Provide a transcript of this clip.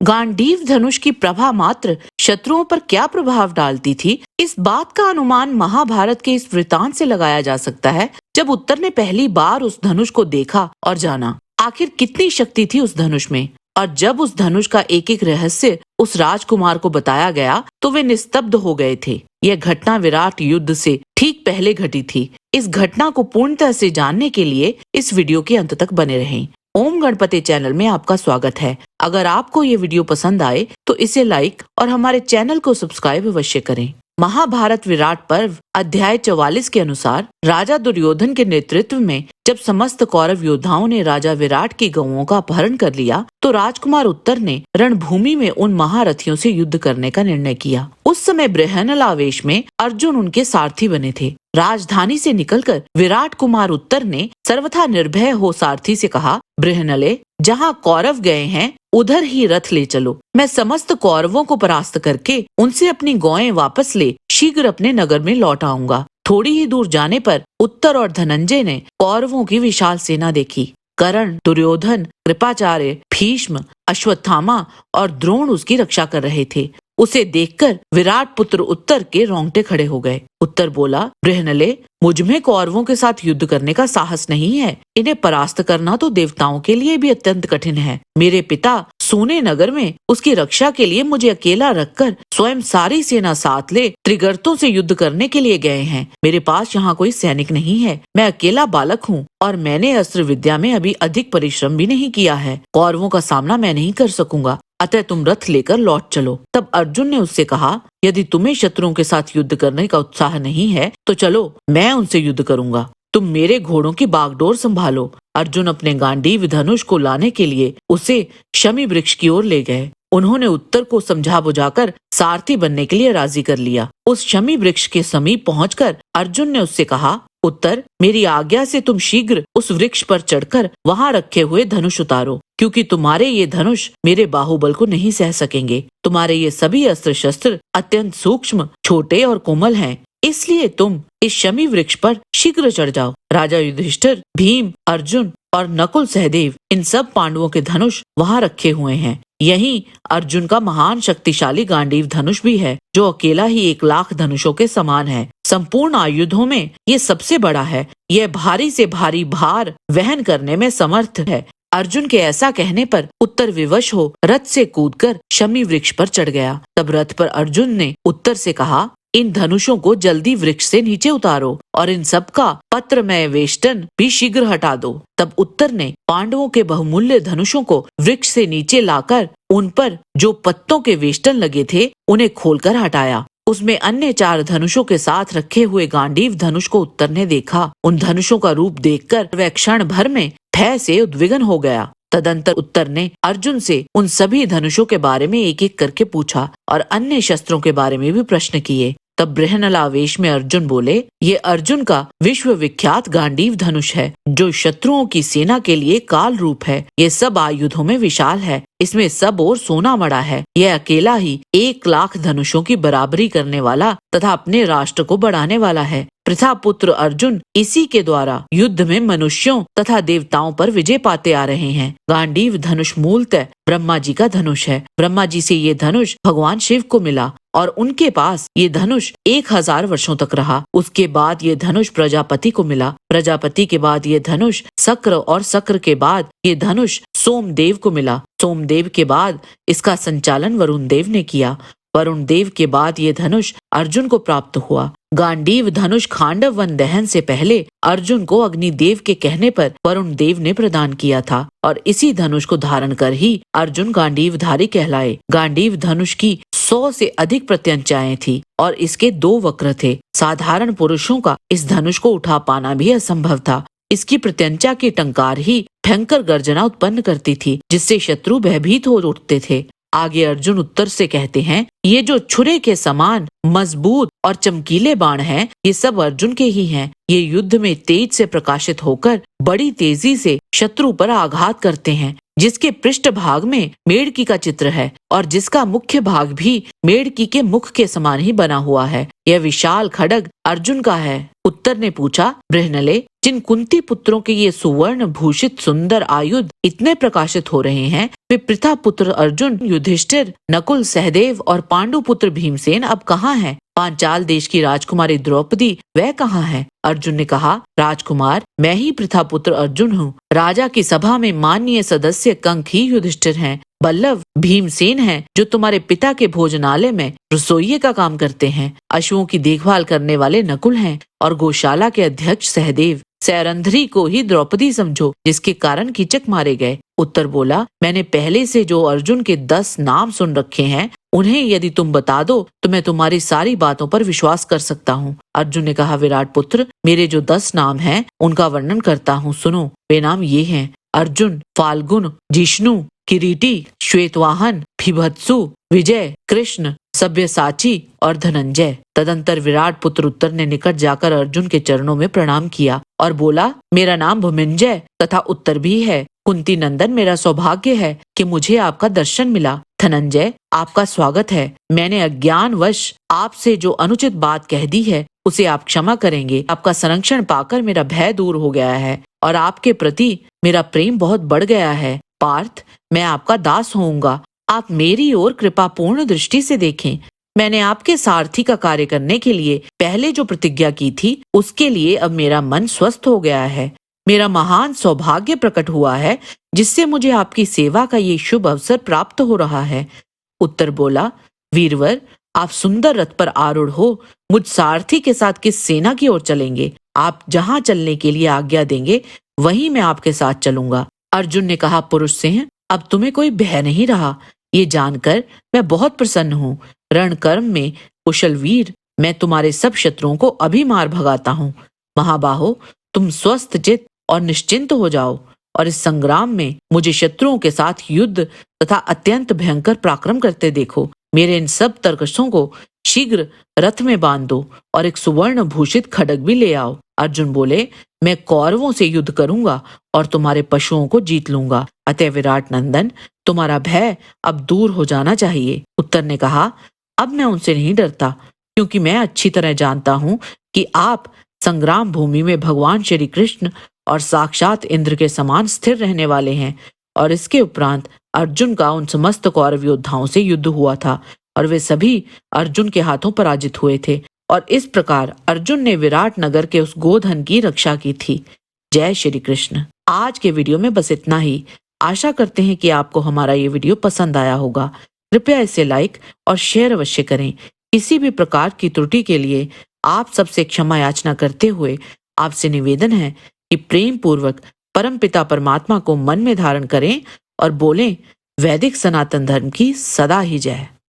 गांडीव धनुष की प्रभा मात्र शत्रुओं पर क्या प्रभाव डालती थी, इस बात का अनुमान महाभारत के इस वृतांत से लगाया जा सकता है, जब उत्तर ने पहली बार उस धनुष को देखा और जाना। आखिर कितनी शक्ति थी उस धनुष में। और जब उस धनुष का एक एक रहस्य उस राजकुमार को बताया गया तो वे निस्तब्ध हो गए थे। यह घटना विराट युद्ध से ठीक पहले घटी थी। इस घटना को पूर्णतः से जानने के लिए इस वीडियो के अंत तक बने रहें। ओम गणपति चैनल में आपका स्वागत है। अगर आपको ये वीडियो पसंद आए तो इसे लाइक और हमारे चैनल को सब्सक्राइब अवश्य करें। महाभारत विराट पर्व अध्याय 44 के अनुसार राजा दुर्योधन के नेतृत्व में जब समस्त कौरव योद्धाओं ने राजा विराट की गौओं का अपहरण कर लिया तो राजकुमार उत्तर ने रणभूमि में उन महारथियों से युद्ध करने का निर्णय किया। उस समय बृहन्नलावेश में अर्जुन उनके सारथी बने थे। राजधानी से निकलकर विराट कुमार उत्तर ने सर्वथा निर्भय हो सारथी से कहा, बृहन्नले, जहाँ कौरव गए हैं उधर ही रथ ले चलो। मैं समस्त कौरवों को परास्त करके उनसे अपनी गौएं वापस ले शीघ्र अपने नगर में लौट आऊंगा। थोड़ी ही दूर जाने पर उत्तर और धनंजय ने कौरवों की विशाल सेना देखी। कर्ण, दुर्योधन, कृपाचार्य, भीष्म, अश्वत्थामा और द्रोण उसकी रक्षा कर रहे थे। उसे देखकर विराट पुत्र उत्तर के रोंगटे खड़े हो गए। उत्तर बोला, बृहन्नले, मुझमें कौरवों के साथ युद्ध करने का साहस नहीं है। इन्हें परास्त करना तो देवताओं के लिए भी अत्यंत कठिन है। मेरे पिता सोने नगर में उसकी रक्षा के लिए मुझे अकेला रखकर स्वयं सारी सेना साथ ले त्रिगर्तों से युद्ध करने के लिए गए हैं। मेरे पास यहाँ कोई सैनिक नहीं है। मैं अकेला बालक हूँ और मैंने अस्त्र विद्या में अभी अधिक परिश्रम भी नहीं किया है। कौरवों का सामना मैं नहीं कर सकूंगा, अतः तुम रथ लेकर लौट चलो। तब अर्जुन ने उससे कहा, यदि तुम्हें शत्रुओं के साथ युद्ध करने का उत्साह नहीं है तो चलो, मैं उनसे युद्ध करूंगा। तुम मेरे घोड़ों की बागडोर संभालो। अर्जुन अपने गांडीव धनुष को लाने के लिए उसे शमी वृक्ष की ओर ले गए। उन्होंने उत्तर को समझा बुझाकर सारथी बनने के लिए राजी कर लिया। उस शमी वृक्ष के समीप पहुंचकर अर्जुन ने उससे कहा, उत्तर, मेरी आज्ञा से तुम शीघ्र उस वृक्ष पर चढ़कर वहां रखे हुए धनुष उतारो, क्योंकि तुम्हारे ये धनुष मेरे बाहुबल को नहीं सह सकेंगे। तुम्हारे ये सभी अस्त्र शस्त्र अत्यंत सूक्ष्म, छोटे और कोमल हैं, इसलिए तुम इस शमी वृक्ष पर शीघ्र चढ़ जाओ। राजा युधिष्ठिर, भीम, अर्जुन और नकुल सहदेव, इन सब पांडवों के धनुष वहां रखे हुए हैं। यहीं अर्जुन का महान शक्तिशाली गांडीव धनुष भी है, जो अकेला ही 1,00,000 धनुषों के समान है। संपूर्ण आयुधों में ये सबसे बड़ा है। यह भारी से भारी भार वहन करने में समर्थ है। अर्जुन के ऐसा कहने पर उत्तर विवश हो रथ से कूदकर शमी वृक्ष पर चढ़ गया। तब रथ पर अर्जुन ने उत्तर से कहा, इन धनुषों को जल्दी वृक्ष से नीचे उतारो और इन सब का पत्रमय वेष्टन भी शीघ्र हटा दो। तब उत्तर ने पांडवों के बहुमूल्य धनुषों को वृक्ष से नीचे लाकर उन पर जो पत्तों के वेष्टन लगे थे उन्हें खोलकर हटाया। उसमें अन्य 4 धनुषों के साथ रखे हुए गांडीव धनुष को उत्तर ने देखा। उन धनुषों का रूप देखकर वह क्षण भर में भय से उद्विग्न हो गया। तदंतर उत्तर ने अर्जुन से उन सभी धनुषों के बारे में एक एक करके पूछा और अन्य शस्त्रों के बारे में भी प्रश्न किए। तब बृहन्नलावेश में अर्जुन बोले, ये अर्जुन का विश्व विख्यात गांडीव धनुष है, जो शत्रुओं की सेना के लिए काल रूप है। ये सब आयुधों में विशाल है। इसमें सब ओर सोना मड़ा है। यह अकेला ही 1,00,000 धनुषों की बराबरी करने वाला तथा अपने राष्ट्र को बढ़ाने वाला है। पृथा पुत्र अर्जुन इसी के द्वारा युद्ध में मनुष्यों तथा देवताओं पर विजय पाते आ रहे हैं। गांडीव धनुष मूलतः ब्रह्मा जी का धनुष है। ब्रह्मा जी से ये धनुष भगवान शिव को मिला और उनके पास ये धनुष 1000 वर्षों तक रहा। उसके बाद ये धनुष प्रजापति को मिला। प्रजापति के बाद ये धनुष सक्र और सक्र के बाद ये धनुष सोमदेव को मिला। सोमदेव के बाद इसका संचालन वरुण देव ने किया। वरुण देव के बाद ये धनुष अर्जुन को प्राप्त हुआ। गांडीव धनुष खांडव वन दहन से पहले अर्जुन को अग्निदेव के कहने पर वरुण देव ने प्रदान किया था और इसी धनुष को धारण कर ही अर्जुन गांडीवधारी कहलाए। गांडीव धनुष की 100 से अधिक प्रत्यंचाएं थी और इसके 2 वक्र थे। साधारण पुरुषों का इस धनुष को उठा पाना भी असंभव था। इसकी प्रत्यंचा की टंकार ही भयंकर गर्जना उत्पन्न करती थी, जिससे शत्रु भयभीत हो उठते थे। आगे अर्जुन उत्तर से कहते हैं, ये जो छुरे के समान मजबूत और चमकीले बाण हैं, ये सब अर्जुन के ही हैं। ये युद्ध में तेज से प्रकाशित होकर बड़ी तेजी से शत्रु पर आघात करते हैं। जिसके पृष्ठ भाग में मेढकी का चित्र है और जिसका मुख्य भाग भी मेढकी के मुख के समान ही बना हुआ है। यह विशाल खड्ग अर्जुन का है। उत्तर ने पूछा, बृहनले, जिन कुंती पुत्रों के ये सुवर्ण भूषित सुंदर आयुध इतने प्रकाशित हो रहे हैं, वे पृथा पुत्र अर्जुन, युधिष्ठिर, नकुल, सहदेव और पांडु पुत्र भीमसेन अब कहाँ हैं? पांचाल देश की राजकुमारी द्रौपदी वह कहाँ है? अर्जुन ने कहा, राजकुमार, मैं ही पृथा पुत्र अर्जुन हूँ। राजा की सभा में माननीय सदस्य कंक ही युधिष्ठिर हैं। बल्लभ भीमसेन हैं, जो तुम्हारे पिता के भोजनालय में रसोइये का काम करते हैं। अश्वों की देखभाल करने वाले नकुल हैं और गौशाला के अध्यक्ष सहदेव। सैरंध्री को ही द्रौपदी समझो, जिसके कारण कीचक मारे गए। उत्तर बोला, मैंने पहले से जो अर्जुन के 10 नाम सुन रखे हैं, उन्हें यदि तुम बता दो तो मैं तुम्हारी सारी बातों पर विश्वास कर सकता हूँ। अर्जुन ने कहा, विराट पुत्र, मेरे जो 10 नाम हैं उनका वर्णन करता हूँ, सुनो। वे नाम ये हैं: अर्जुन, फाल्गुन, जिष्णु, किरीटी, श्वेतवाहन, भीभत्सु, विजय, कृष्ण, सब्यसाची और धनंजय। तदंतर विराट पुत्र उत्तर ने निकट जाकर अर्जुन के चरणों में प्रणाम किया और बोला, मेरा नाम भूमिंजय तथा उत्तर भी है। कुंती नंदन, मेरा सौभाग्य है कि मुझे आपका दर्शन मिला। धनंजय, आपका स्वागत है। मैंने अज्ञानवश आपसे जो अनुचित बात कह दी है उसे आप क्षमा करेंगे। आपका संरक्षण पाकर मेरा भय दूर हो गया है और आपके प्रति मेरा प्रेम बहुत बढ़ गया है। पार्थ, मैं आपका दास होऊंगा। आप मेरी ओर कृपापूर्ण दृष्टि से देखें। मैंने आपके सारथी का कार्य करने के लिए पहले जो प्रतिज्ञा की थी, उसके लिए अब मेरा मन स्वस्थ हो गया है। मेरा महान सौभाग्य प्रकट हुआ है, जिससे मुझे आपकी सेवा का ये शुभ अवसर प्राप्त हो रहा है। उत्तर बोला, वीरवर, आप सुंदर रथ पर आरूढ़ हो मुझ सारथी के साथ किस सेना की ओर चलेंगे? आप जहाँ चलने के लिए आज्ञा देंगे वहीं मैं आपके साथ चलूंगा। अर्जुन ने कहा, पुरुष सिंह, अब तुम्हें कोई भय नहीं रहा। ये जानकर मैं बहुत प्रसन्न हूँ। रणकर्म में कुशल वीर, मैं तुम्हारे सब शत्रुओं को अभी मार भगाता हूँ। महाबाहो, तुम स्वस्थ चित्त और निश्चिंत हो जाओ और इस संग्राम में मुझे शत्रुओं के साथ युद्ध तथा अत्यंत भयंकर पराक्रम करते देखो। मेरे इन सब तरकशों को शीघ्र रथ में बांध दो और एक सुवर्ण भूषित खड्ग भी ले आओ। अर्जुन बोले, मैं कौरवों से युद्ध करूंगा और तुम्हारे पशुओं को जीत लूंगा। अतः विराट नंदन, तुम्हारा भय अब दूर हो जाना चाहिए। उत्तर ने कहा, अब मैं उनसे नहीं डरता, क्योंकि मैं अच्छी तरह जानता हूँ कि आप संग्राम भूमि में भगवान श्री कृष्ण और साक्षात इंद्र के समान स्थिर रहने वाले हैं। और इसके उपरांत अर्जुन का उन समस्त कौरव योद्धाओं से युद्ध हुआ था और वे सभी अर्जुन के हाथों पराजित हुए थे। और इस प्रकार अर्जुन ने विराट नगर के उस गोधन की रक्षा की थी। जय श्री कृष्ण। आज के वीडियो में बस इतना ही। आशा करते हैं कि आपको हमारा ये वीडियो पसंद आया होगा। कृपया इसे लाइक और शेयर अवश्य करें। किसी भी प्रकार की त्रुटि के लिए आप सबसे क्षमा याचना करते हुए आपसे निवेदन है कि प्रेम पूर्वक परमपिता परमात्मा को मन में धारण करें और बोलें, वैदिक सनातन धर्म की सदा ही जय।